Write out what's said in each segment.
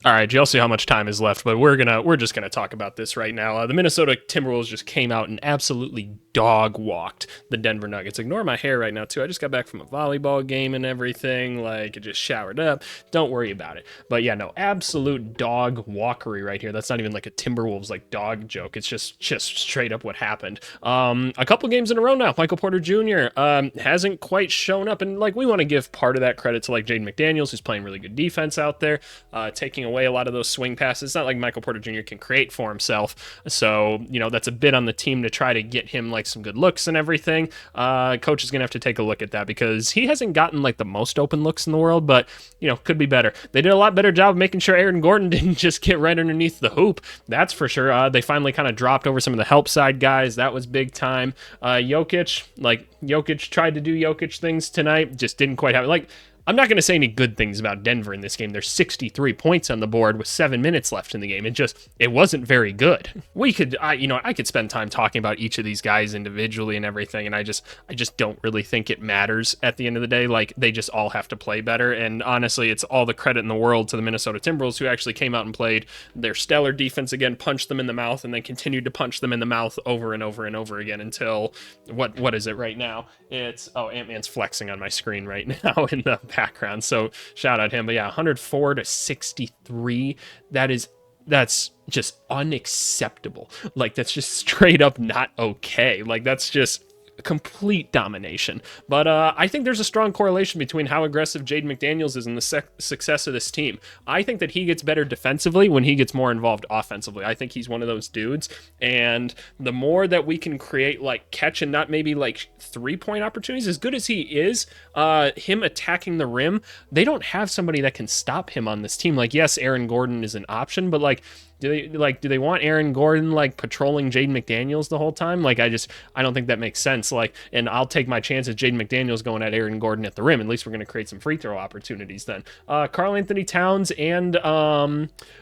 All right, you'll see how much time is left, but we're just gonna talk about this right now. The Minnesota Timberwolves just came out and absolutely dog walked the Denver Nuggets. Ignore my hair right now too. I just got back from a volleyball game and everything. Like, I just showered up. Don't worry about it. But yeah, no, absolute dog walkery right here. That's not even like a Timberwolves like dog joke. It's just straight up what happened. A couple games in a row now. Michael Porter Jr. Hasn't quite shown up, and like we want to give part of that credit to like Jaden McDaniels, who's playing really good defense out there, taking away a lot of those swing passes. It's not like Michael Porter Jr. can create for himself, so that's a bit on the team to try to get him like some good looks and everything. Coach is gonna have to take a look at that because he hasn't gotten like the most open looks in the world, but could be better. They did a lot better job of making sure Aaron Gordon didn't just get right underneath the hoop. That's for sure. They finally kind of dropped over some of the help side guys. That was big time. Jokic tried to do Jokic things tonight, just didn't quite have it. Like, I'm not going to say any good things about Denver in this game. There's 63 points on the board with 7 minutes left in the game. It wasn't very good. I could spend time talking about each of these guys individually and everything, and I just don't really think it matters at the end of the day. Like, they just all have to play better, and honestly, it's all the credit in the world to the Minnesota Timberwolves, who actually came out and played their stellar defense again, punched them in the mouth, and then continued to punch them in the mouth over and over and over again until, what is it right now? It's, Ant-Man's flexing on my screen right now in the background, so shout out him. But yeah, 104 to 63, that's just unacceptable. Like, that's just straight up not okay. Like, that's just complete domination. But I think there's a strong correlation between how aggressive Jaden McDaniels is and the success of this team. I think that he gets better defensively when he gets more involved offensively. I think he's one of those dudes, and the more that we can create like catch and not maybe like 3-point opportunities, as good as he is, him attacking the rim, they don't have somebody that can stop him on this team. Like, yes, Aaron Gordon is an option, but like, do they want Aaron Gordon like patrolling Jaden McDaniels the whole time? Like, I don't think that makes sense. Like, and I'll take my chances Jaden McDaniels going at Aaron Gordon at the rim. At least we're going to create some free throw opportunities then. Karl Anthony Towns and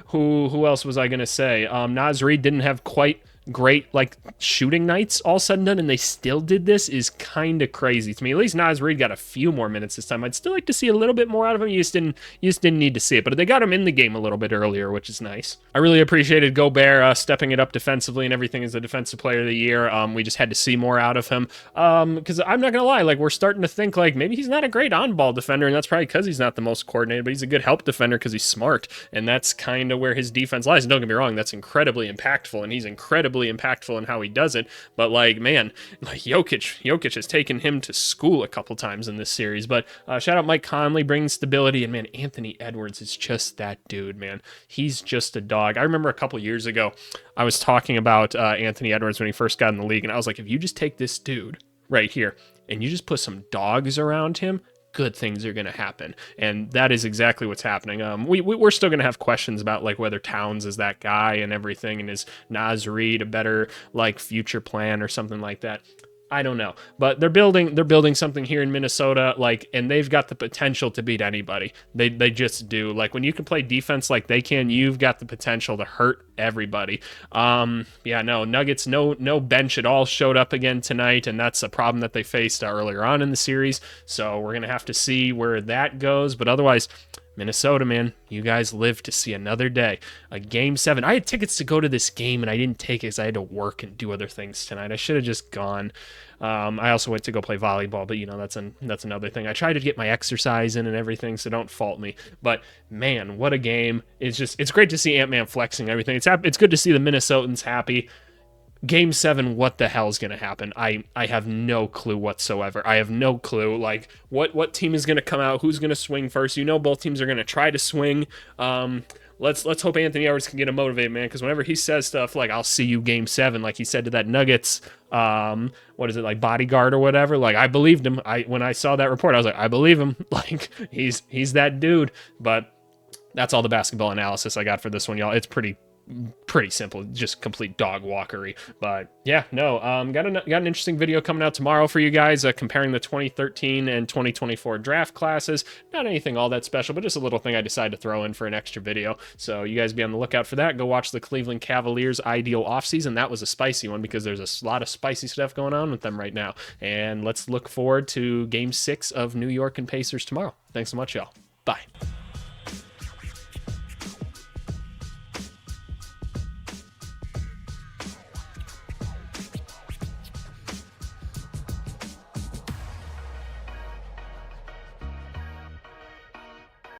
who else was I going to say? Naz Reid didn't have quite great like shooting nights all said and done, and they still did this is kind of crazy to me. At least Naz Reid got a few more minutes this time. I'd still like to see a little bit more out of him. You just didn't need to see it, but they got him in the game a little bit earlier, which is nice. I really appreciated Gobert stepping it up defensively and everything as the defensive player of the year. We just had to see more out of him because I'm not gonna lie, like, we're starting to think like maybe he's not a great on-ball defender, and that's probably because he's not the most coordinated, but he's a good help defender because he's smart, and that's kind of where his defense lies. And don't get me wrong, that's incredibly impactful, and he's incredibly impactful in how he does it. But like, man, like Jokic has taken him to school a couple times in this series. But shout out Mike Conley, bringing stability, and man, Anthony Edwards is just that dude, man. He's just a dog. I remember a couple years ago, I was talking about Anthony Edwards when he first got in the league, and I was like, if you just take this dude right here and you just put some dogs around him, good things are going to happen. And that is exactly what's happening. We're still going to have questions about like whether Towns is that guy and everything, and is Naz Reid a better like future plan or something like that. I don't know, but they're building something here in Minnesota, like, and they've got the potential to beat anybody. They just do. Like, when you can play defense like they can, you've got the potential to hurt everybody. Nuggets, no bench at all showed up again tonight, and that's a problem that they faced earlier on in the series. So we're gonna have to see where that goes. But otherwise, Minnesota, man, you guys live to see another day. A Game 7. I had tickets to go to this game, and I didn't take it because I had to work and do other things tonight. I should have just gone. I also went to go play volleyball, but that's another thing. I tried to get my exercise in and everything, so don't fault me. But man, what a game! It's great to see Ant-Man flexing and everything. It's good to see the Minnesotans happy. Game 7, what the hell is going to happen? I have no clue whatsoever. I have no clue. Like, what team is going to come out? Who's going to swing first? Both teams are going to try to swing. Let's hope Anthony Edwards can get him motivated, man, because whenever he says stuff like, I'll see you Game 7, like he said to that Nuggets, what is it, like bodyguard or whatever, like, I believed him. When I saw that report, I was like, I believe him. Like, he's that dude. But that's all the basketball analysis I got for this one, y'all. It's pretty simple, just complete dog walkery. But yeah, no, got an interesting video coming out tomorrow for you guys, comparing the 2013 and 2024 draft classes. Not anything all that special, but just a little thing I decided to throw in for an extra video. So you guys be on the lookout for that. Go watch the Cleveland Cavaliers ideal offseason. That was a spicy one because there's a lot of spicy stuff going on with them right now. And let's look forward to Game 6 of New York and Pacers tomorrow. Thanks so much, y'all. Bye.